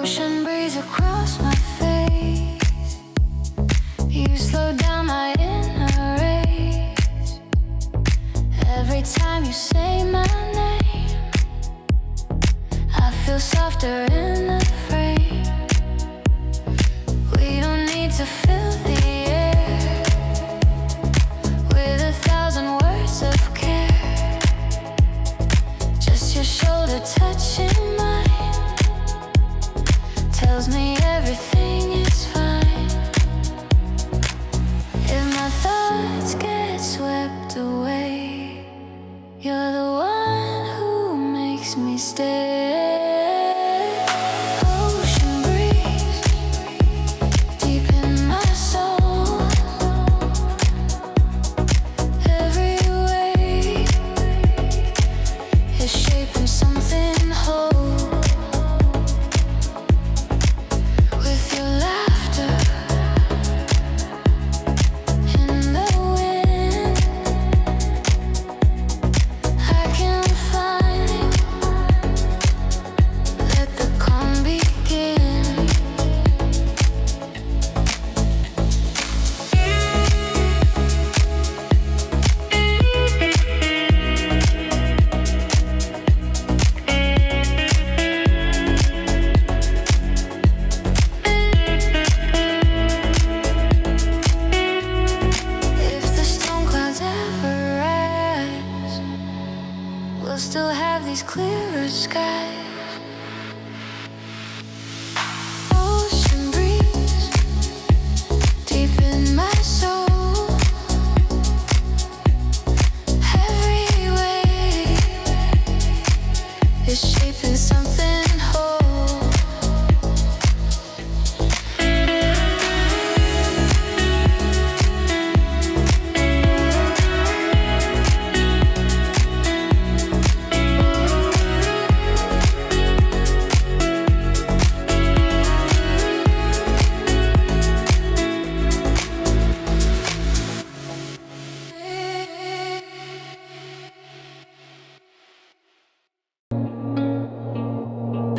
Ocean breeze across my face. You slow down my inner race. Every time you say my name, I feel softer in the frame. We don't need to fill the air with 1,000 words of care. Just your shoulder touching mine tells me everything is fine. If my thoughts get swept away, you're the one who makes me stay. Ocean breeze deep in my soul. Every wave is shaping something whole. With your laughter in the wind, I can find it. Let the calm begin. If the storm clouds ever rise, we'll still have these clearer skies. Ocean breeze deep in my soul. Every wave is shaping something whole.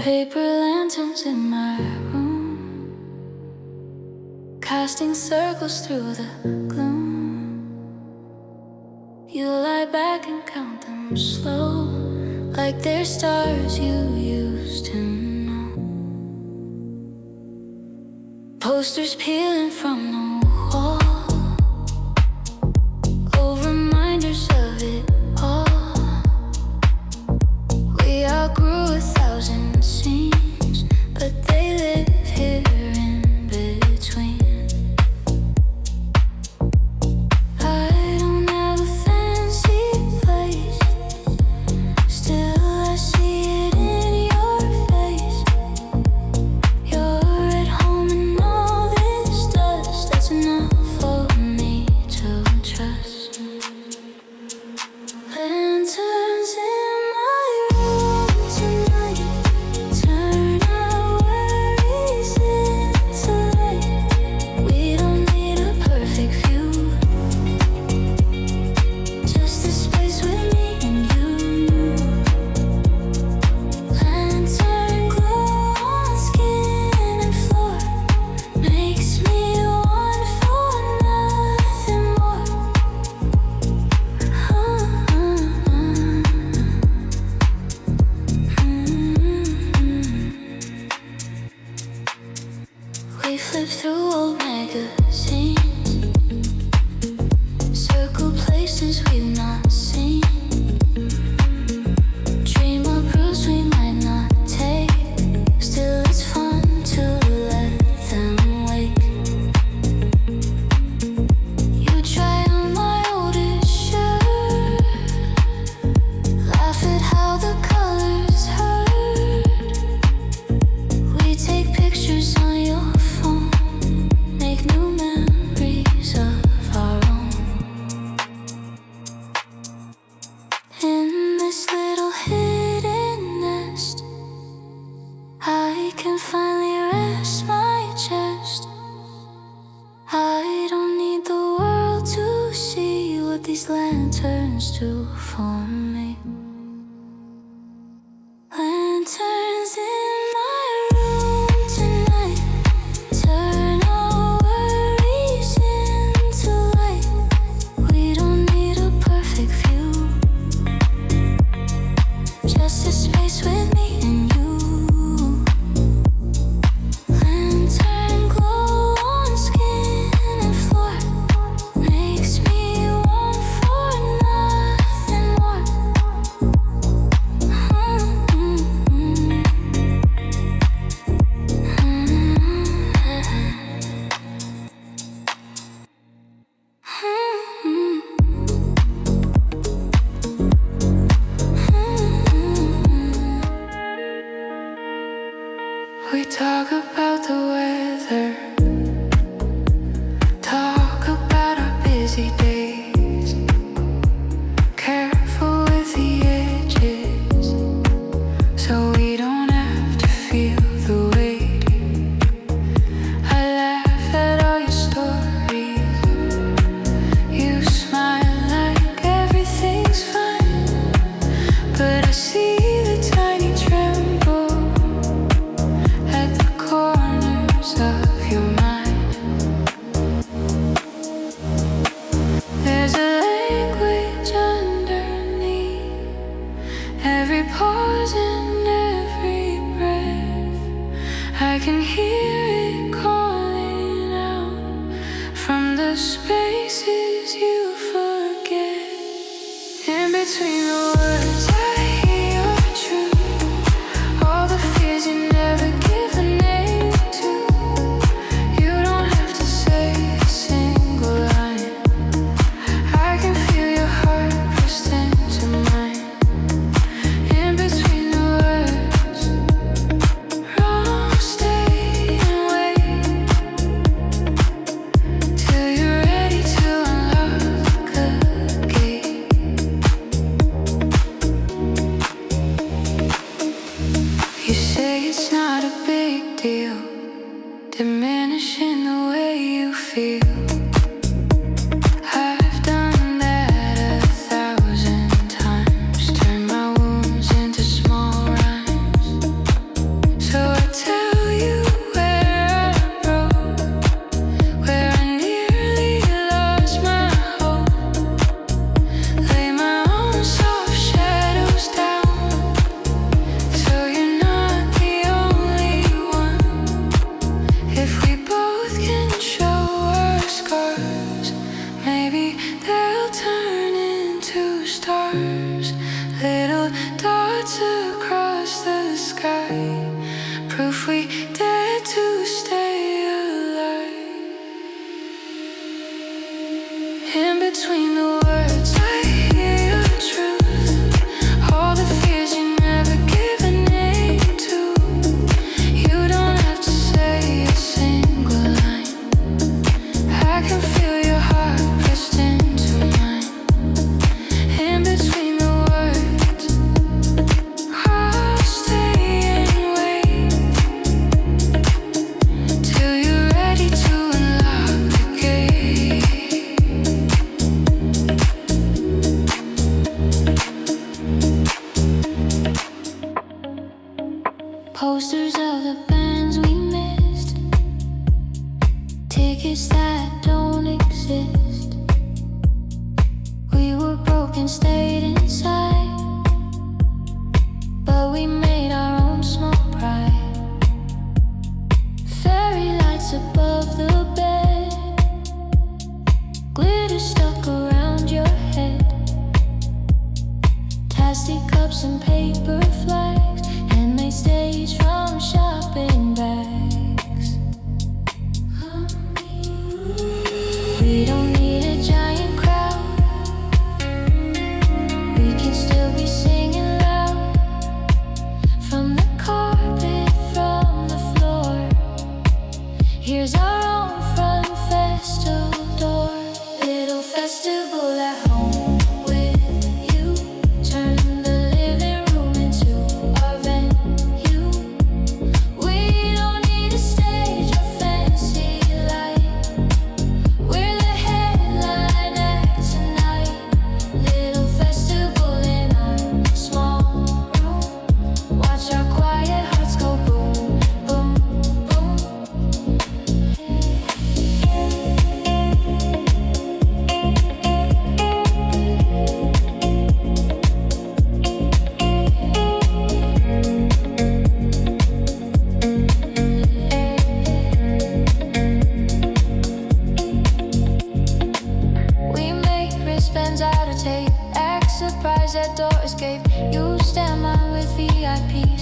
Paper lanterns in my room, casting circles through the gloom. You lie back and count them slow, like they're stars you used to know. Posters peeling from the wall, old reminders of it all. We outgrew 1,000 scenes, but they live here in between. I don't have a fancy place, still I see it in your face. You're at home in all this dust, that's enough for me to trust. Lanterns in my room tonight, turn our worries into light. We don't need a perfect view, just a space with me and you. Lantern glow on skin and floor makes me want for nothing more. We flip through old magazines, circle places we've not seen, dream of routes we might not take. Still it's fun to let them wake. You try on my oldest shirt, laugh at how the colors hurt. We take pictures on your phone, make new memories of our own. In this little hidden nest, I can finally rest my chest. I don't need the world to see what these lanterns do for me. Lanterns in my room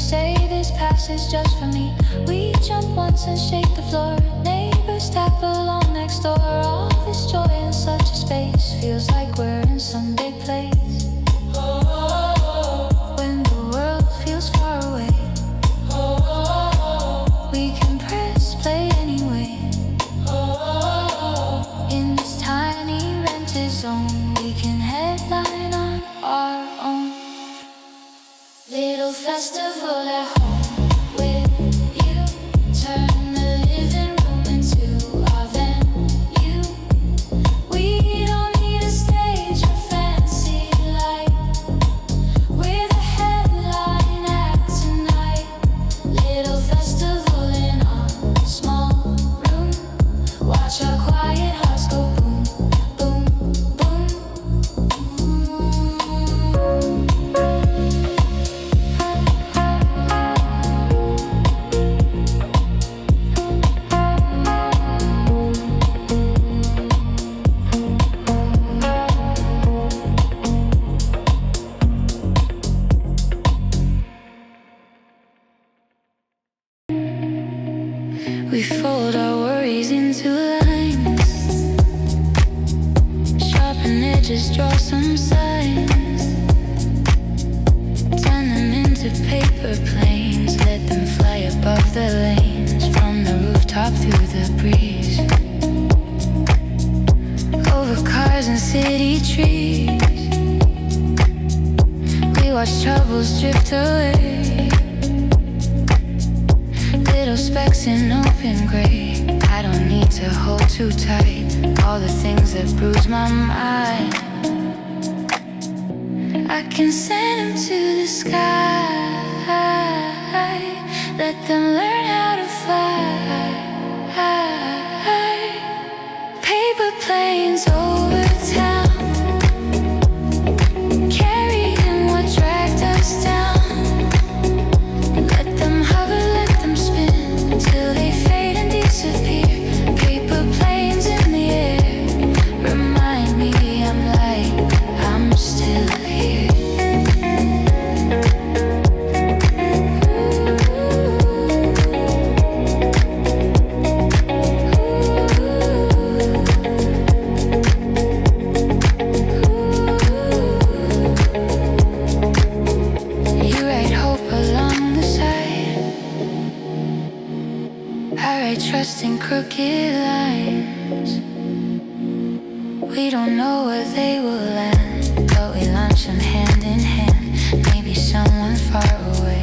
say this passage just for me. We jump once and shake the floor. Neighbors tap along next door. All this joy in such a space feels like we're in some big place. When the world feels far away, we can press play anyway. In this tiny rented zone, we can headline on our own. Little festival at home with you. Turn the living room into our venue. We don't need a stage or fancy light. We're the headline act tonight. Little festival in our small room. Watch our quiet hearts go boom, boom, boom. We fold our worries into lines, sharpen edges, draw some signs, turn them into paper planes, let them fly above the lanes, from the rooftop through the breeze, over cars and city trees. We watch troubles drift away. Little specks in open gray. I don't need to hold too tight all the things that bruise my mind. I can send them to the sky, let them learn how to fly. Paper planes over town, carrying what dragged us down. Let them hover, let them spin till they fade and disappear. Paper planes in the air remind me I'm light, I'm still here. You write hope along the side, I write trust in crooked lines. We don't know where they will land, but we launch them hand in hand. Maybe someone far away.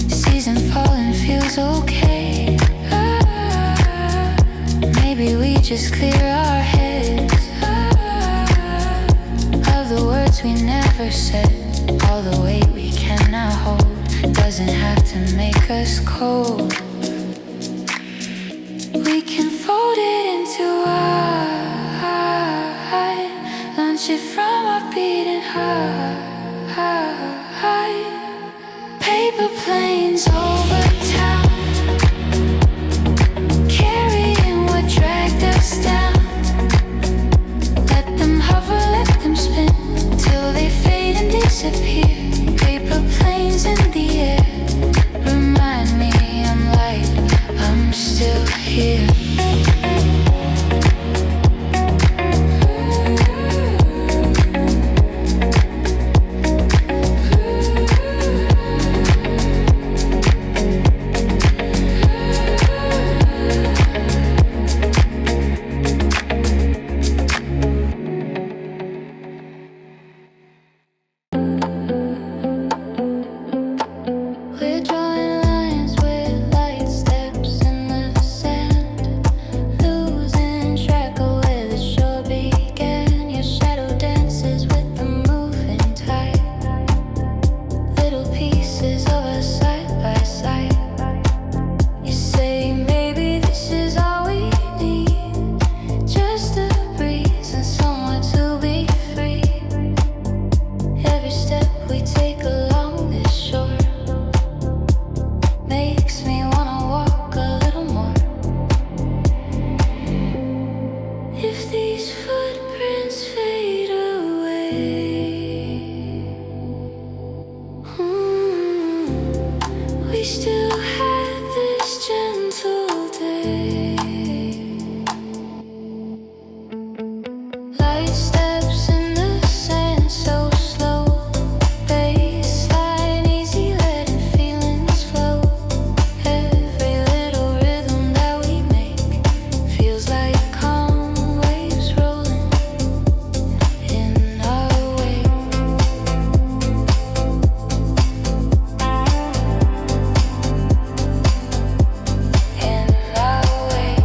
Season falling feels okay. Maybe we just clear our heads of the words we never said. All the weight we cannot hold doesn't have to make us cold. We can fold it into our launch it from our beating heart. Paper planes over town, carrying what dragged us down. Let them hover, let them spin till they fade and disappear. Paper planes in the air remind me I'm light, I'm still here. we still had this gentle day. Light steps in the sand, so slow. Baseline easy, letting feelings flow. Every little rhythm that we make feels like calm waves rolling in our wake. In our wake.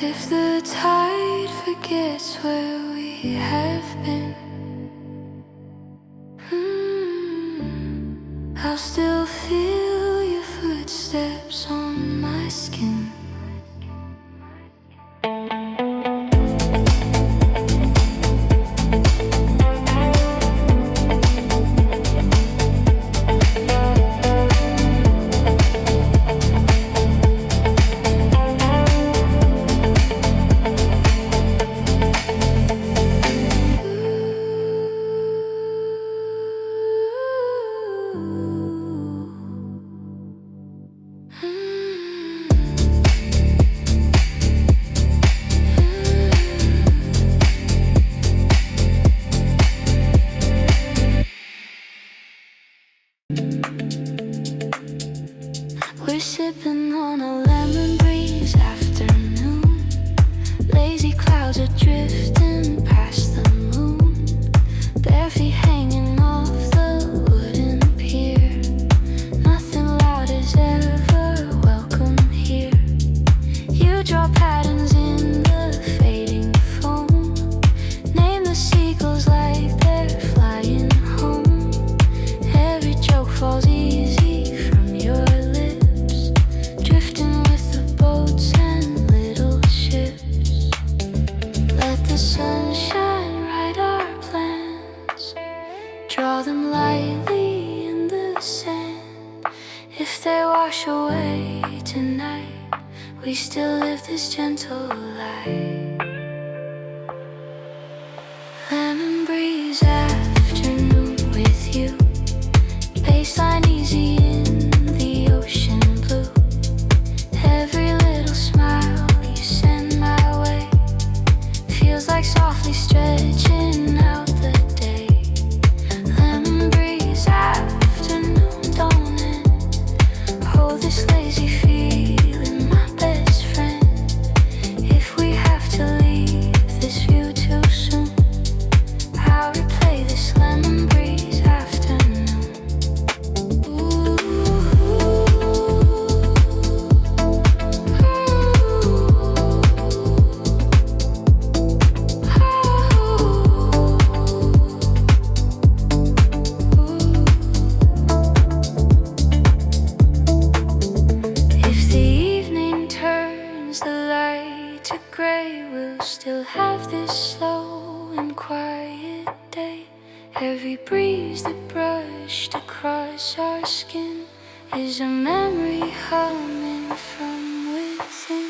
If the tide forgets where we have been, I'll still feel your footsteps on my skin. We're sipping on a lemon breeze afternoon. Lazy clouds are drifting past the moon. Bare feet hanging off the wooden pier. Nothing loud is ever welcome here. You draw patterns in the fading foam. Name the seagulls like they're flying home. Every joke falls easy from your lips. Drifting with the boats and little ships. Let the sunshine write our plans. Draw them lightly in the sand. If they wash away tonight, we still live this gentle life. Lemon breeze afternoon with you. Baseline easy in the ocean blue. Every little smile you send my way feels like softly stretching out the day. Lemon breeze afternoon, don't end. Hold this lazy feeling, my best friend. If we have to leave this view too soon, I'll replay this lemon breeze afternoon. If the evening turns the light to gray, we'll still have this slow and quiet day. Every breeze that brushed across our skin is a memory humming from within.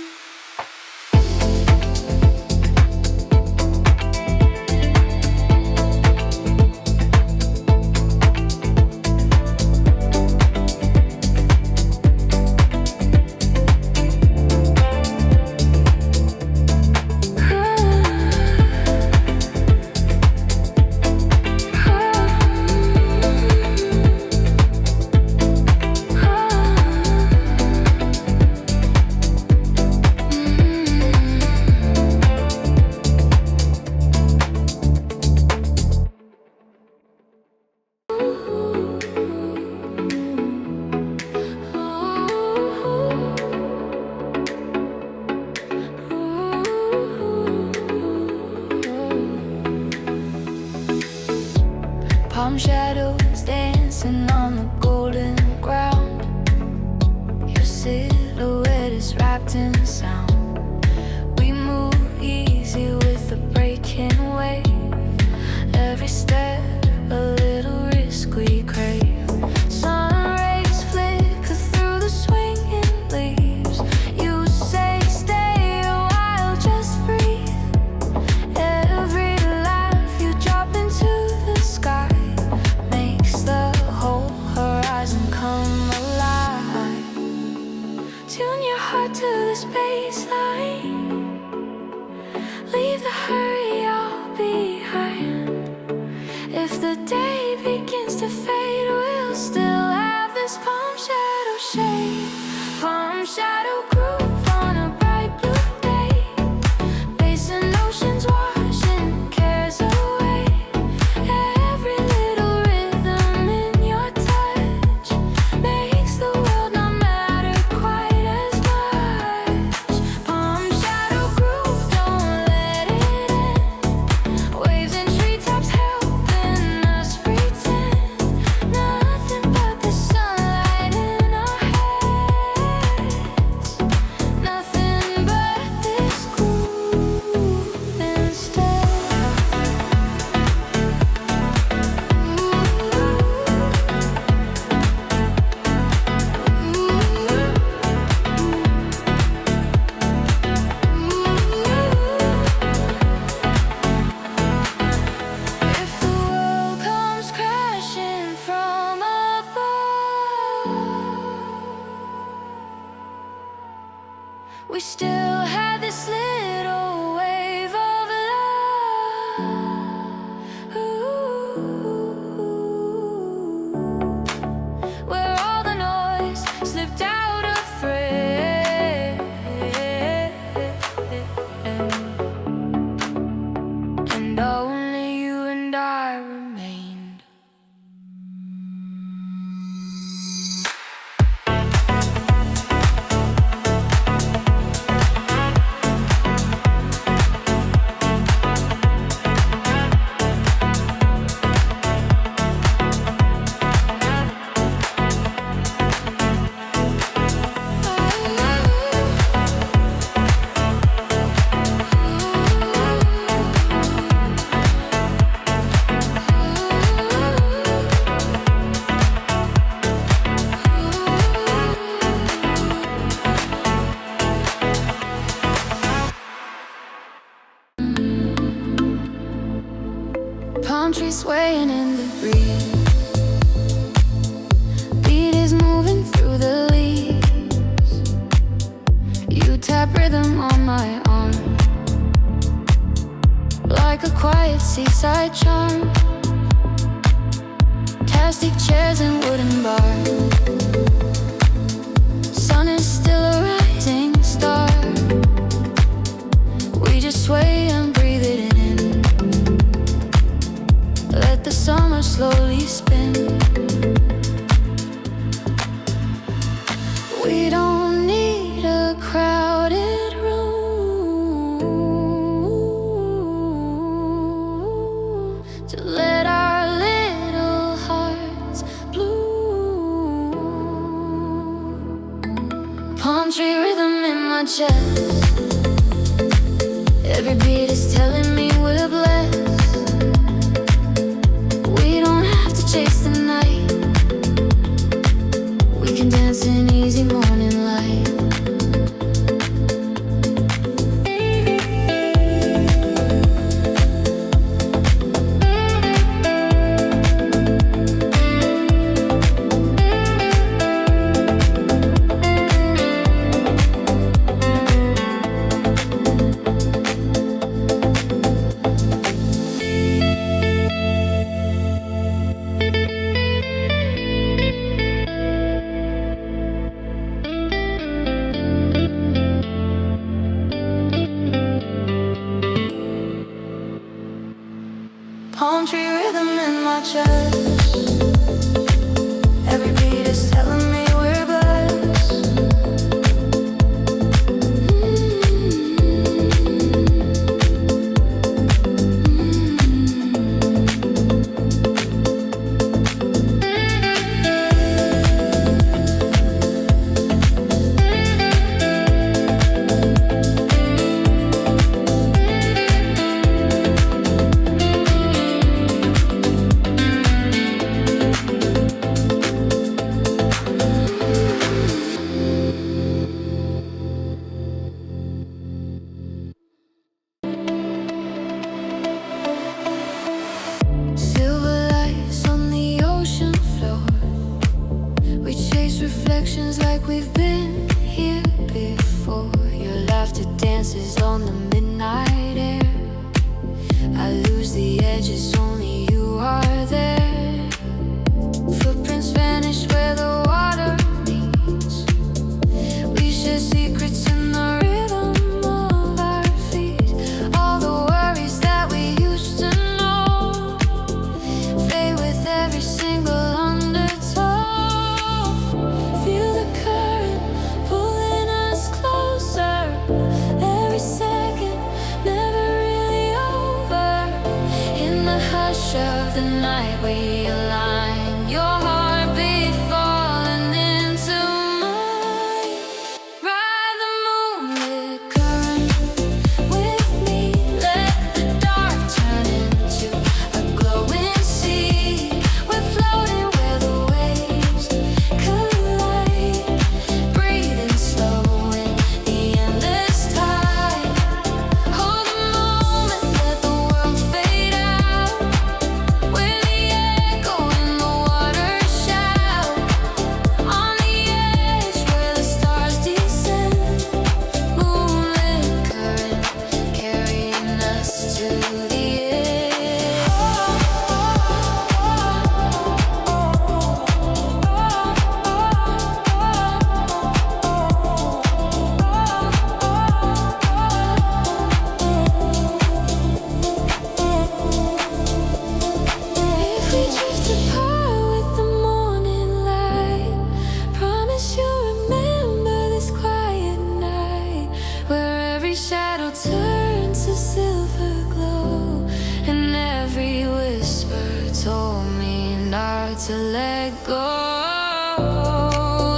Palm shadows dancing on the golden ground. Your silhouette is wrapped in sound. your heart to this baseline. Leave the hurry all behind. If the day begins to fade, we'll still have this palm shadow shade. Palm shadow groove on a bright blue day. Basin oceans washing cares away. Every little rhythm in your touch makes the world not matter quite as much. Palm shadow groove, don't let it end. Waves and treetops helping us pretend. Nothing but the sunlight in our heads. Nothing but this groove instead. If the world comes crashing from above, we still had this little wave of love. Ooh, where all the noise slipped out of frame, and only you and I remained. Palm trees swaying in the breeze. Beat is moving through the leaves. You tap rhythm on my arm, like a quiet seaside charm. Plastic chairs and wooden bars. Sun is still a rising star. We just sway and breathe it in. Let the summer slowly spin. We don't need a crowded room to let our little hearts bloom. Palm tree rhythm in my chest. Every beat is telling me we're blessed. Chase the night. We can dance in easy morning light. dances on the midnight air. I lose the edges, only you are there. Footprints vanish where the water meets. We share secrets in the rhythm of our feet. All the worries that we used to know fade with every single undertow. Feel the current pulling us closer. Every second, never really over. In the hush of the night, we align. Your heartbeat falling into mine. Ride the moonlit current with me. Let the dark turn into a glowing sea. We're floating where the waves collide, breathing slow in the endless tide. Hold the moment, let the world fade out. We're the echo in the water shout. On the edge where the stars descend. Moonlit current carrying us to the end. If we drift apart with the morning light, promise you'll remember this quiet night, where every shadow turns to silver glow, and every whisper told me not to let go.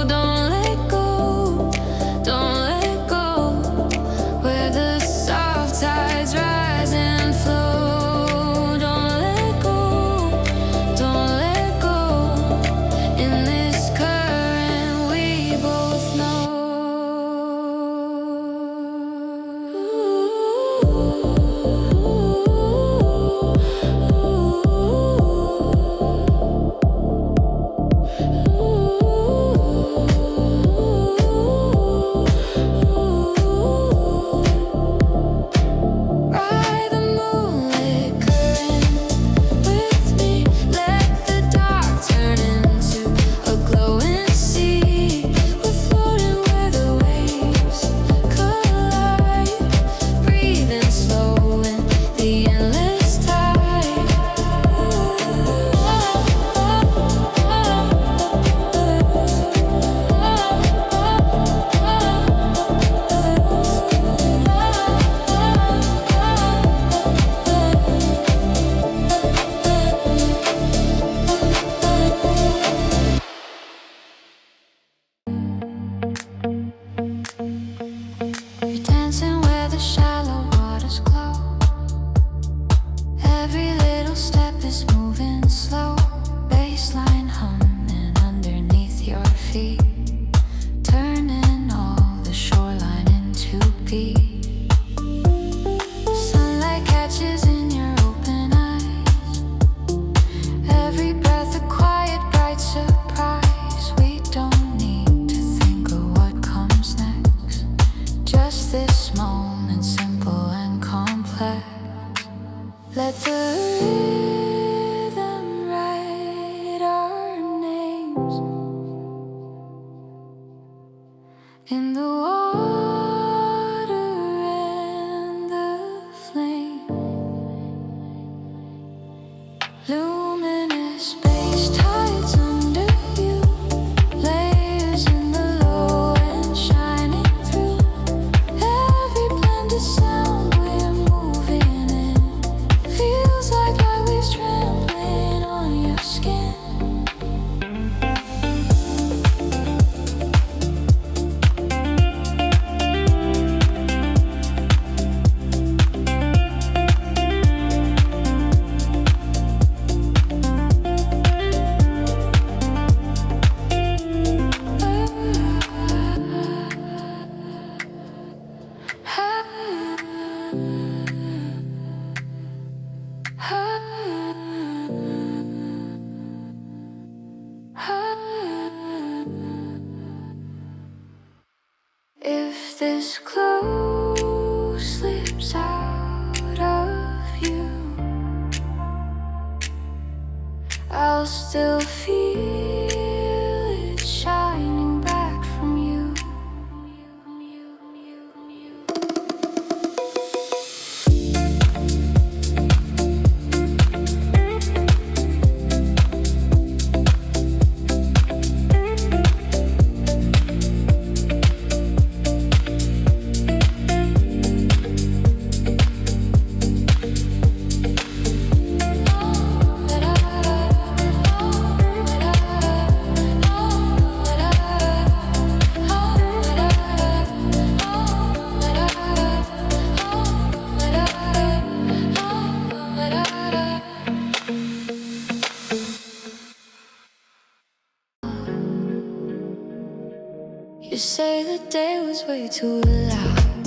Don't let go, don't let go. Where the soft tides rise and flow. Don't let go, don't let go. In this current we both know. Ride the moonlit current with me. Let the dark turn into a glowing sea. We're floating where the waves collide, breathing slow in the endless tide. You're dancing where the shallow waters glow. Every little step is moving slow. Baseline humming underneath your feet, turning all the shoreline into beat. Sunlight catches in your open eyes. Every breath a quiet, bright surprise. We don't need to think of what comes next. Just this moment, simple and complex. Let the rhythm write our names in the water and the flame. Luminous space tides under you, layers in the low and shining through. Every blended sound we're moving in feels like light waves trembling on your skin. If this close I'll still feel it shining back from you. You say the day was way too loud.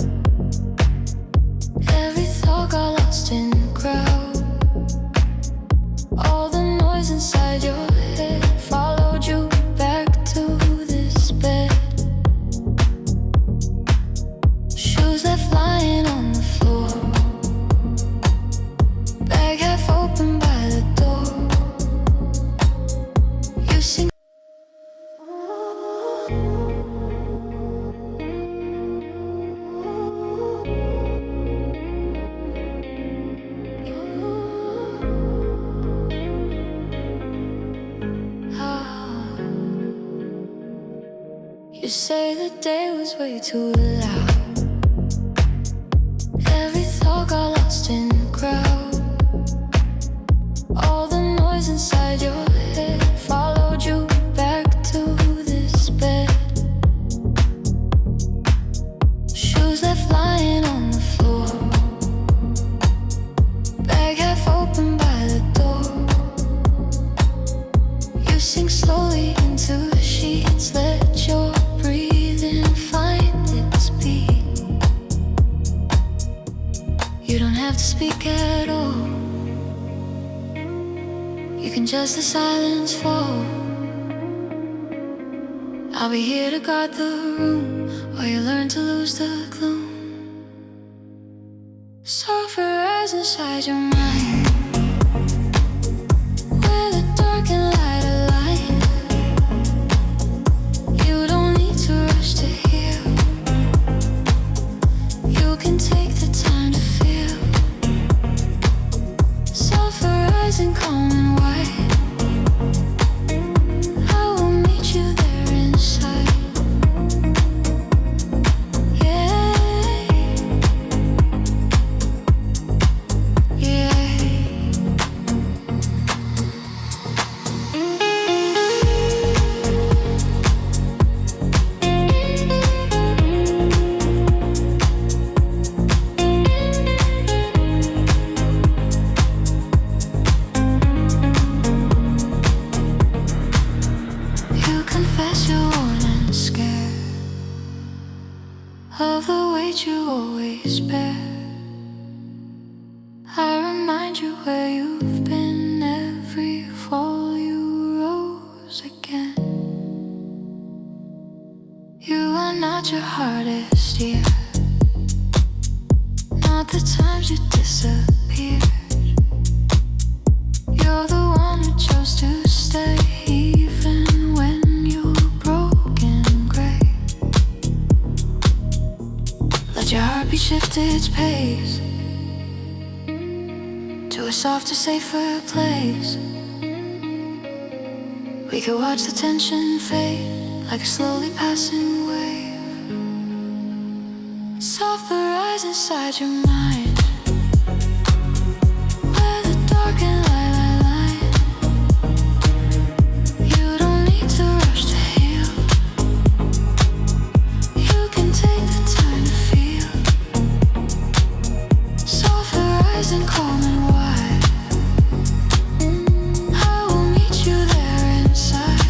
Every thought got lost in the crowd. All the noise inside your head followed you back to this bed. Shoes left lying on the floor, bag half open by the door. You sing. You say the day was way too loud. Every thought got lost in the crowd. All the noise inside your head followed you back to this bed. Shoes left lying on the floor, bag half open by the door. You sink slowly into the sheets, let your breathing find its beat. You don't have to speak at all. You can just let silence fall. I'll be here to guard the room while you learn to lose the gloom. Suffer rise inside your mind, where the dark and light align. You don't need to rush to heal. You can take the time to feel. Suffer rising calm and white. I will meet you there inside. Yeah, yeah. You confess you're worn and scared of the weight you always bear. I remind you where you've been. Every fall you rose again. You are not your hardest year, not the times you disappeared. You're the one who chose to stay, even when you broke and gray. Let your heartbeat shift its pace to a softer, safer place. We could watch the tension fade like a slowly passing wave. Softer rise inside your mind, where the dark and light align. You don't need to rush to heal. You can take the time to feel. Softer rising calm and wide. I will meet you there inside.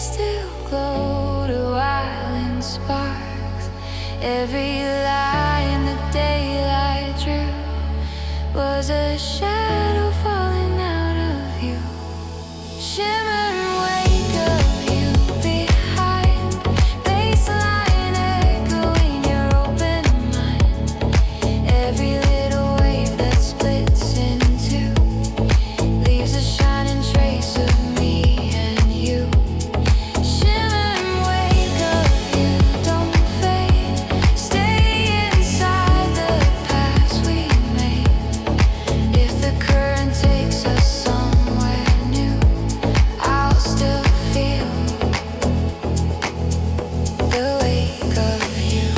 still glowed a while in sparks. Every line the daylight drew was a shadow falling out of you. Shimmer and wake of you behind, baseline echoing your open mind. Every little wave that splits in two leaves a shining trace of me and you. Shimmer and wake of you, don't fade. Stay inside the past we made. If the current takes us somewhere new, I'll still feel the wake of you.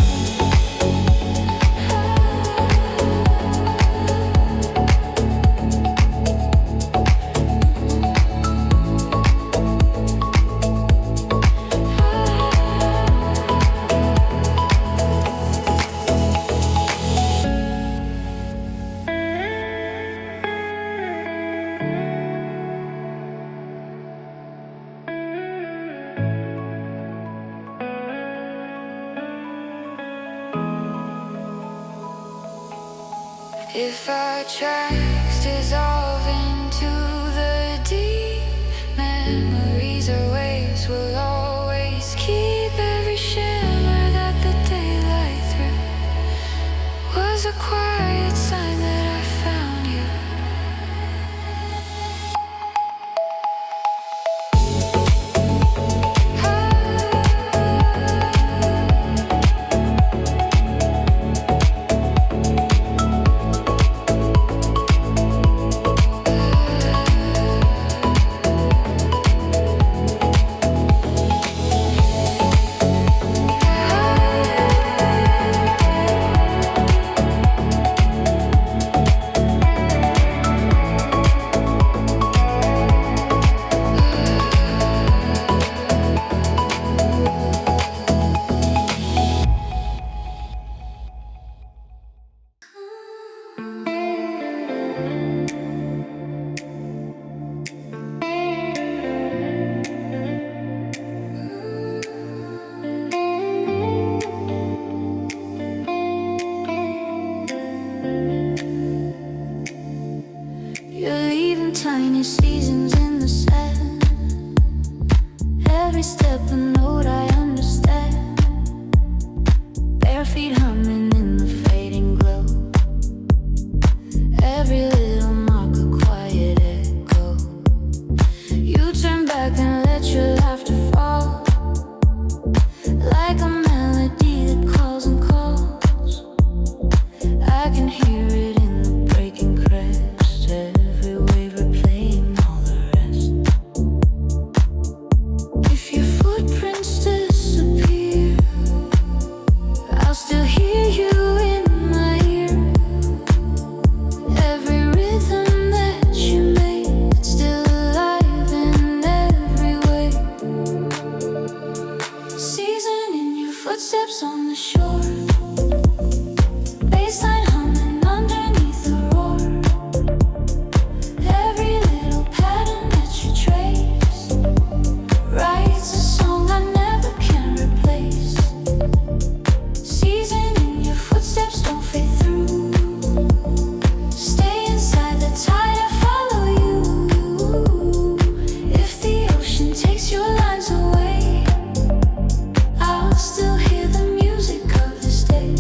If our tracks dissolve into the deep, memories or waves will always keep. Every shimmer that the daylight threw was a quiet sign that I found you. You're leaving tiny seasons in the sand. Every step a note I understand. Bare feet humming in the fading glow. Every little mark a quiet echo. You turn back and let your laughter fall, like a melody that calls and calls. I can hear it in the breaking crest. Every wave replaying all the rest. If your footprints disappear, I'll still hear you in my ear. Every rhythm that you made, still alive in every way. Season in your footsteps on the shore. Baseline humming underneath the roar. Every little pattern that you trace writes a song I never can replace. Season in your footsteps, don't fade through. Stay inside the tide, I follow you. If the ocean takes your lines away, I'll still hear the music of this day.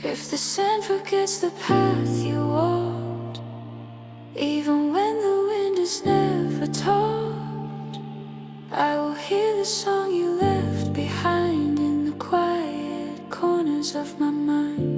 If the sand forgets the path you walked, even when the wind is never taught, I will hear the song you left behind in the quiet corners of my mind.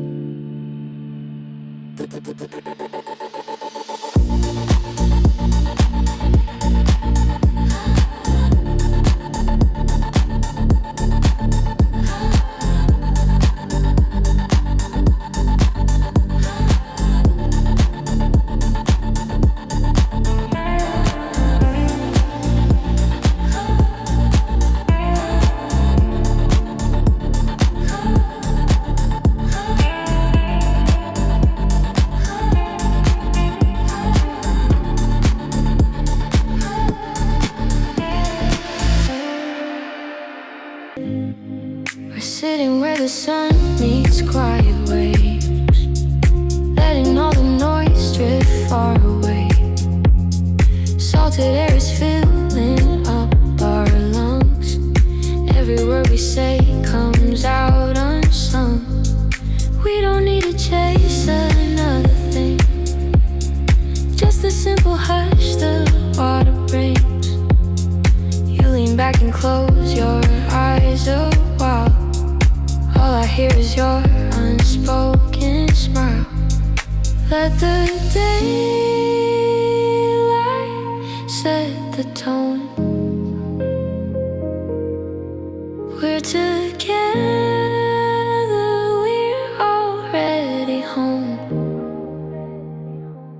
Sitting where the sun meets quiet waves, letting all the noise drift far away. Salted air is filling up our lungs. Every word we say comes out unsung. We don't need to chase another thing, just the simple hush the water brings. You lean back and close your eyes a while. All I hear is your unspoken smile. Let the daylight set the tone. We're together, we're already home.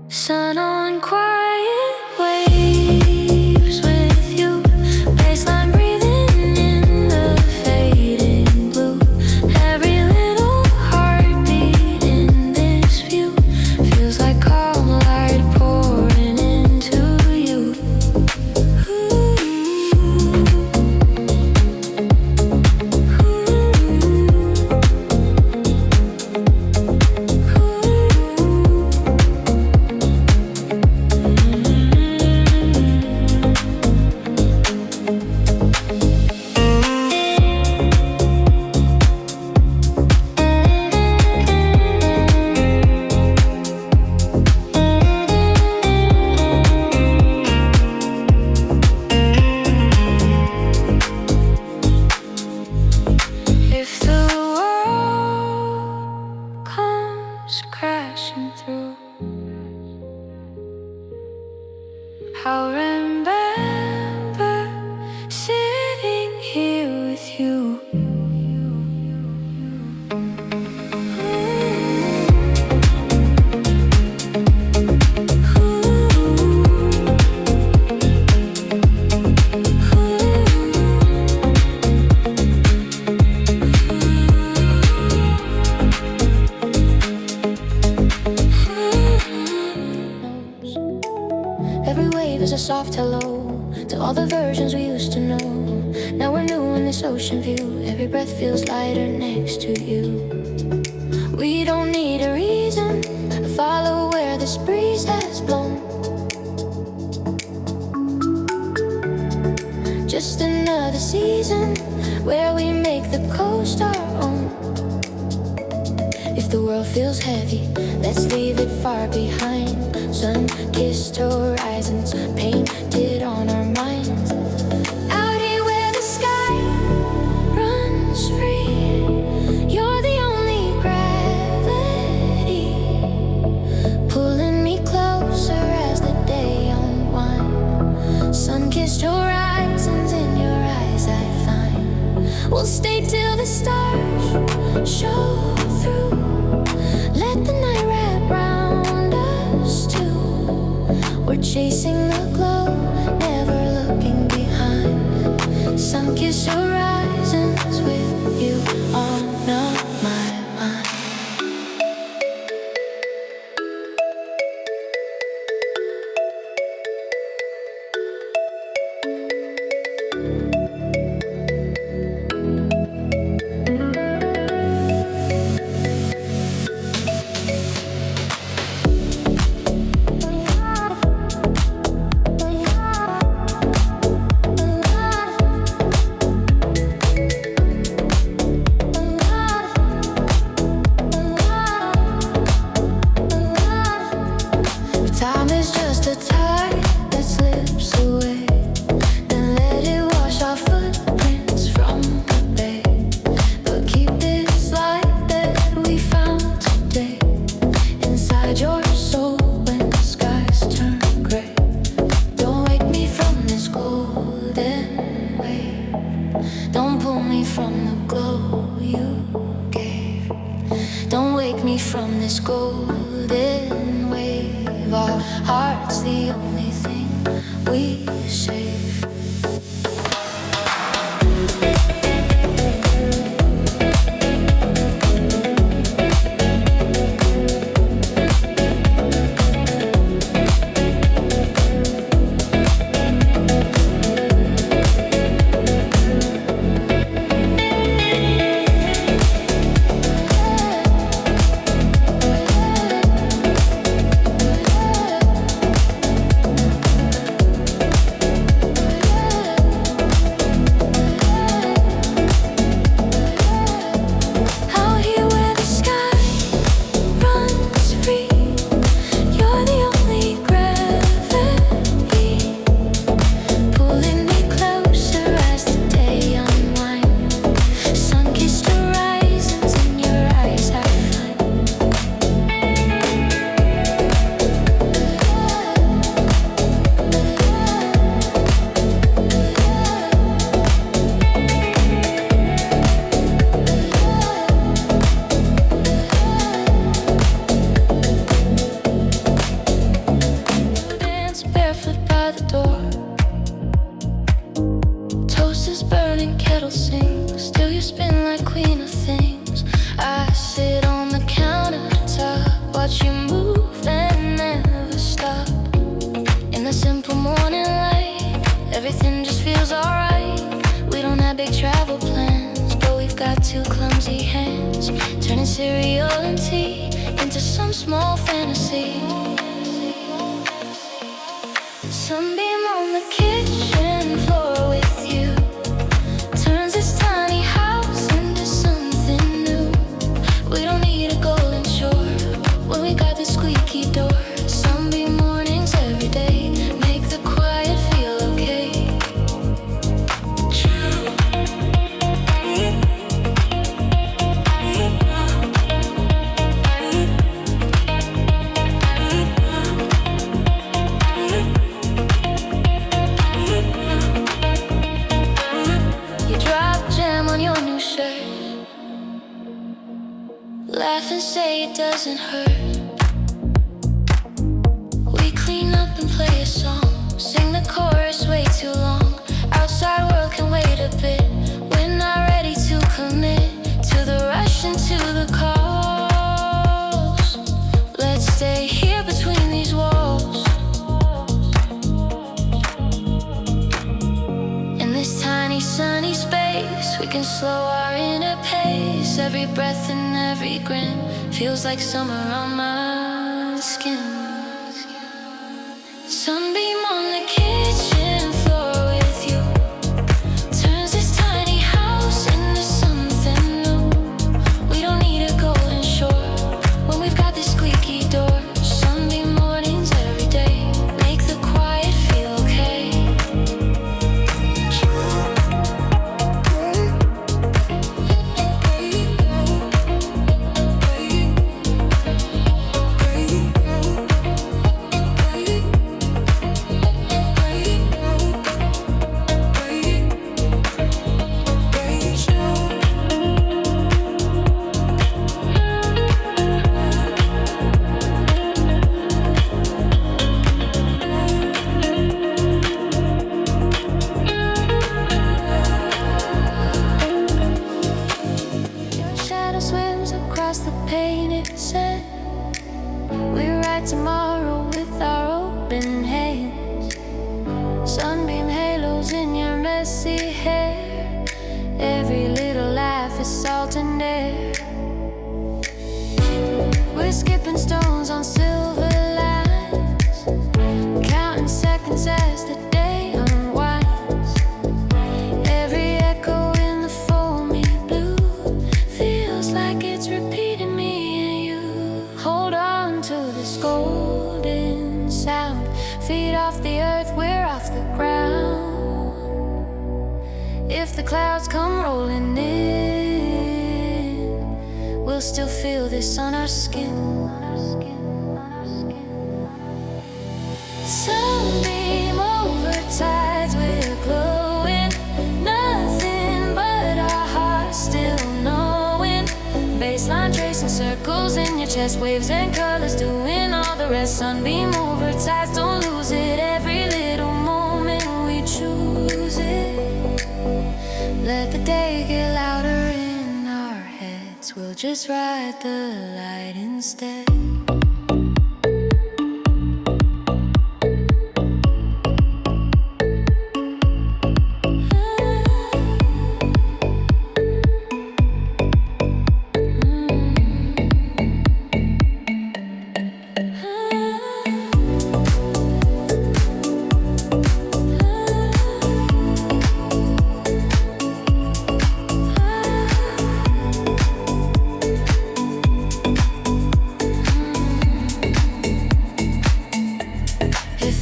Sun on quiet waves with you. Baseline breathing in the fading blue. Every little heartbeat in this view feels like calm light pouring into you. If the world comes crashing through, I'll remember sitting here with you. Every wave is a soft hello to all the versions we used to know. Now we're new in this ocean view. Every breath feels lighter next to you. We don't need a reason to follow where this breeze has blown. Just another season where we make the coast our own. If the world feels heavy, let's leave it far behind. Sun-kissed horizons painted on our minds. Out here where the sky runs free, you're the only gravity, pulling me closer as the day unwinds. Sun-kissed horizons in your eyes I find. We'll stay till the stars show through. Let the night wrap round us too. We're chasing the glow, never looking behind. Sun-kissed horizons with you on my mind. Time is just a tide that slips away. Then let it wash our footprints from the bay. But keep this light that we found today inside your soul when the skies turn gray. Don't wake me from this golden wave. Don't pull me from the glow you gave. Don't wake me from this golden wave. Our heart's the only thing we save. two clumsy hands, turning cereal and tea into some small fantasy. Sunbeam on the kitchen floor with you turns this tiny house into something new. We don't need a golden shore when we got the squeaky door. Sunbeam mornings every day make the quiet feel okay. You drop jam on your new shirt, laugh and say it doesn't hurt. We clean up and play a song, sing the chorus way too long. Outside world can wait a bit, we're not ready to commit to the rush and to the calls. Let's stay here between these walls. In this tiny sunny space, we can slow our inner pace. Every breath and every grin feels like summer on my skin. Sunbeam on the kitchen floor with you turns this tiny house into something new. We don't need a golden shore when we've got this squeaky door. Sunbeam mornings every day make the quiet feel okay. Your shadow swims across the painted sand. We write tomorrow with our open hands. Sunbeam halos in your messy hair. Every little laugh is salt and air. We're skipping stones on silver lines, counting seconds as the day unwinds. Every echo in the foamy blue feels like it's repeating me and you. Hold on to this golden sound. Feet off the earth, we're off the ground. If the clouds come rolling in, we'll still feel this on our skin. Sunbeam over tides, we're glowing. Nothing but our hearts still knowing. Baseline tracing circles in your chest, waves and colors doing all the rest. Sunbeam over tides, don't lose it. Every little moment we choose it. Let the day get louder in our heads, we'll just ride the light instead.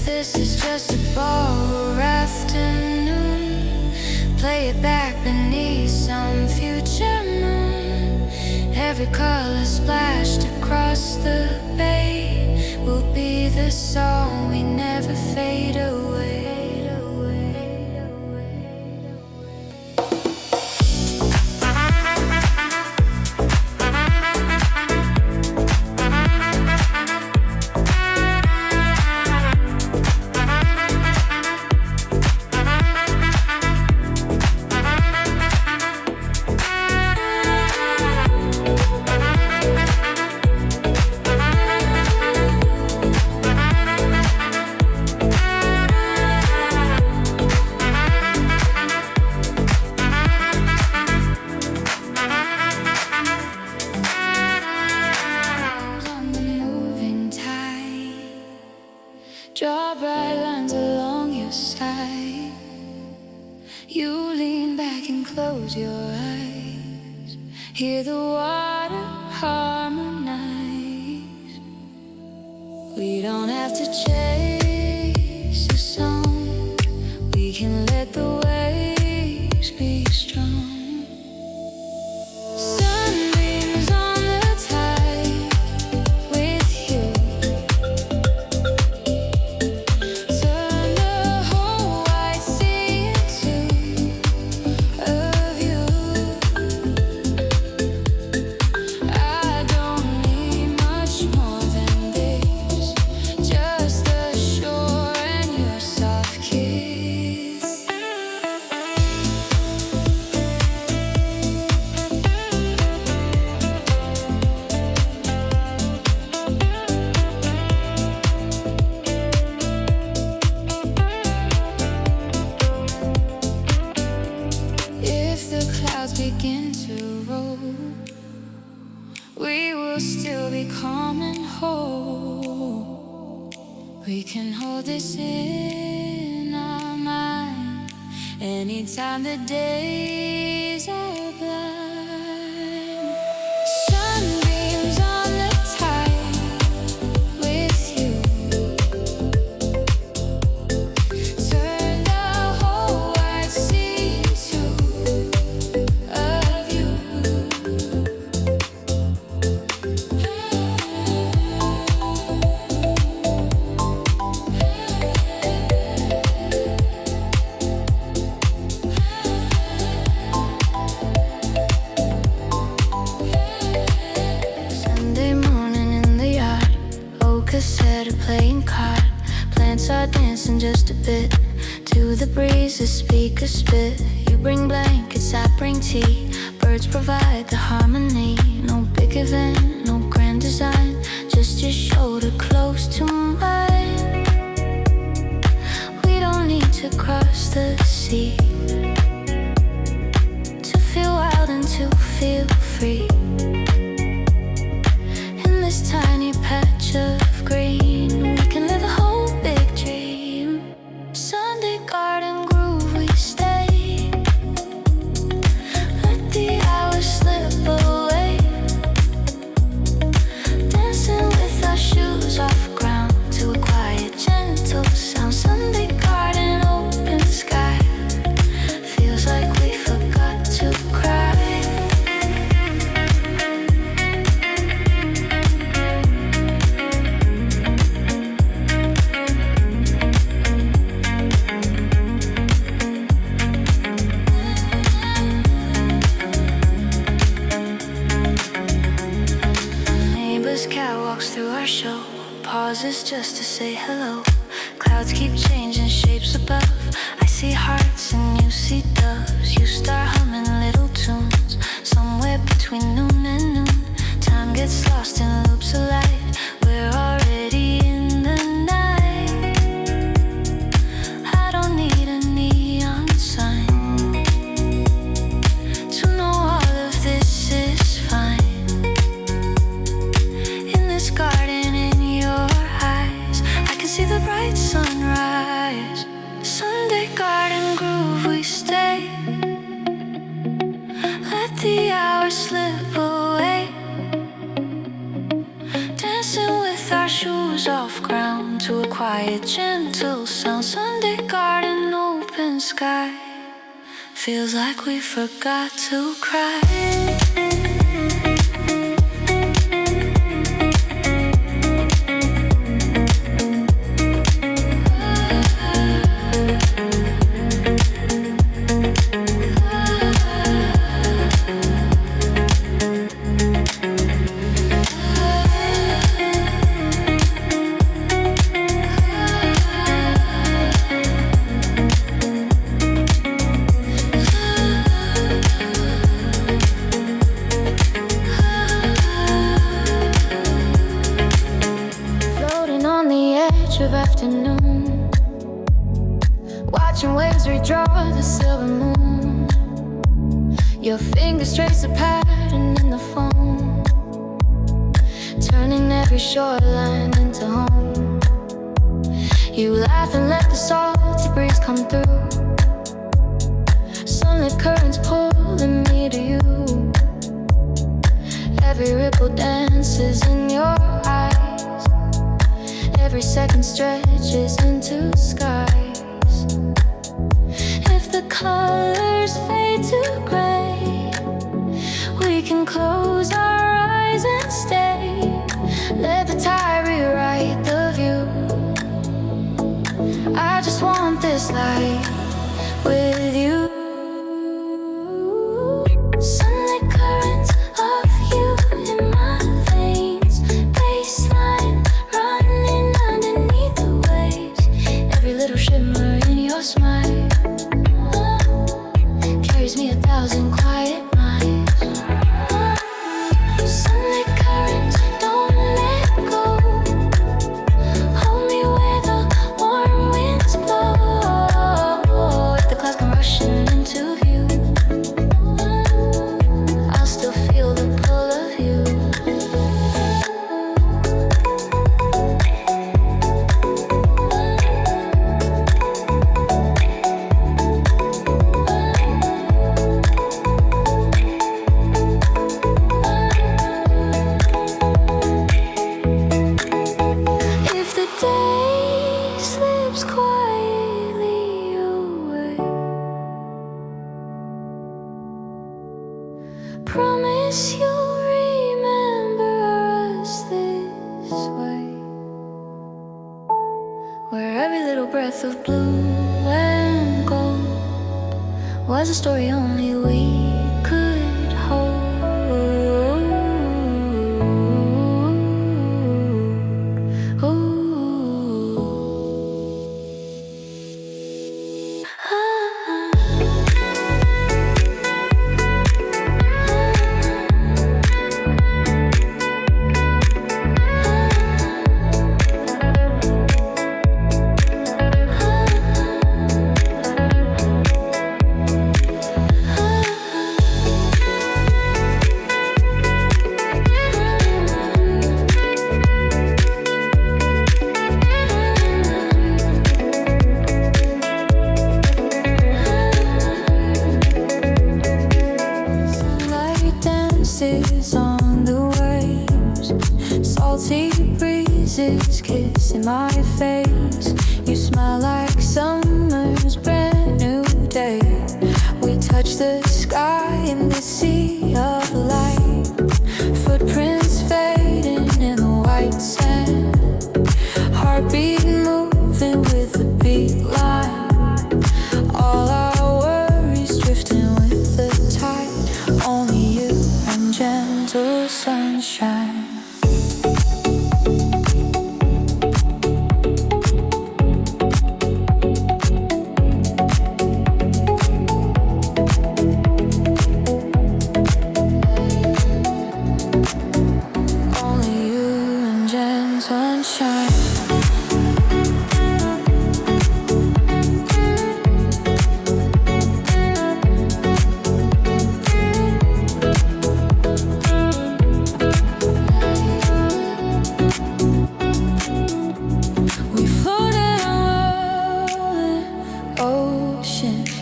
This is just a borrowed afternoon. Play it back beneath some future moon. Every color splashed across the bay will be the song we never fade away. Hear the water harmonize. We don't have to chase a song. We can let the waves be strong. Sunbeams on the tide with you. Turn the whole wide sea into a view. I don't need much more than this, just the shore and your soft kiss. If the clouds begin to roll, we will still be calm and whole. We can hold this in our mind anytime the days are blind. Sunbeams on the tide with you. Turn the whole wide sea into a view. Sunday morning in the yard, old cassette playing card. Plants are dancing just a bit to the breeze, the speakers spit. You bring blankets, I bring tea. Birds provide the harmony. No big event, no grand design, just your shoulder close to mine. We don't need to cross the sea to feel wild and to feel free. In this tiny patch of green, we can live a whole big dream. Sunday garden groove, we stay. Let the hours slip away, dancing with our shoes off ground to a quiet, gentle sound. Sunday garden, open sky, feels like we forgot to cry. Neighbor's cat walks through our show, pauses just to say hello. Clouds keep changing shapes above. I see hearts and you see doves. You start humming little tunes somewhere between noon and noon. Time gets lost in loops of light. We're already in the night. I don't need a neon sign to know all of this is fine. In this garden, in your eyes, I can see the bright sunrise. Sunday garden groove, we stay. Let the hours slip away, dancing with our shoes off ground to a quiet, gentle sound. Sunday garden, open sky, feels like we forgot to cry. Floating on the edge of afternoon, watching waves redraw the silver moon. Your fingers trace a pattern in the foam, turning every shoreline into home. You laugh and let the salty breeze come through. Sunlit currents pulling me to you. Every ripple dances in your eyes. Every second stretches into skies. If the colors fade to gray, we can close our eyes and stay. Let the tide rewrite the view. I just want this life with you. Sunlit currents of you in my veins. Baseline running underneath the waves. Every little shimmer in your smile carries me 1,000 quiet miles. Sunlit currents, don't let go. Hold me where the warm winds blow. If the clouds come rushing into view, I'll still feel the pull of you. If the day slips quietly away, promise you'll remember us this way, where every little breath of blue and gold was a story only we could hold. On the waves, salty breezes kissing my face. You smell like summer's brand new day. We touch the sky in the sea of light. Footprints fading in the white sand. Heartbeat moving with the beat line. All our worries drifting with the tide. Only you and gentle sunshine. Only you and gentle sunshine.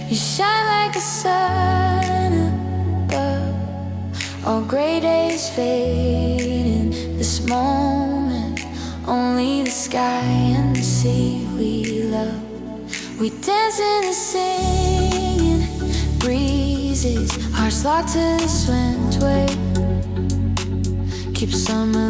You shine like a sun above. All gray days fading. This moment, only the sky and the sea we love. We dancing and singing breezes, hearts locked to the swindway. Keep summer